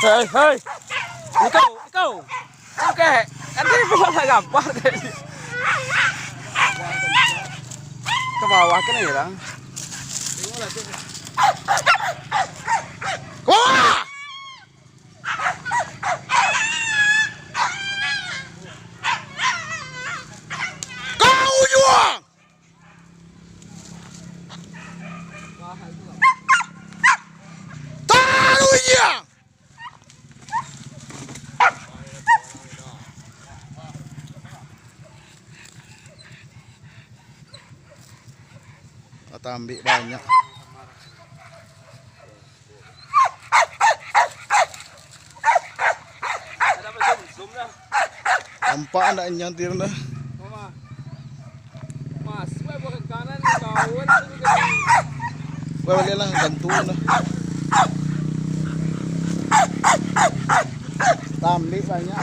Hei, hei. Ikaw. Oke, kan ini bukan gampang tadi. Ke bawah kan ya, Bang? Wah! Kau juga. Taruhnya. Tambik banyak. Nampak anak nyantir dah. Mas, bukan kanan kawan. Boleh lah bantu dah. Tambik banyak.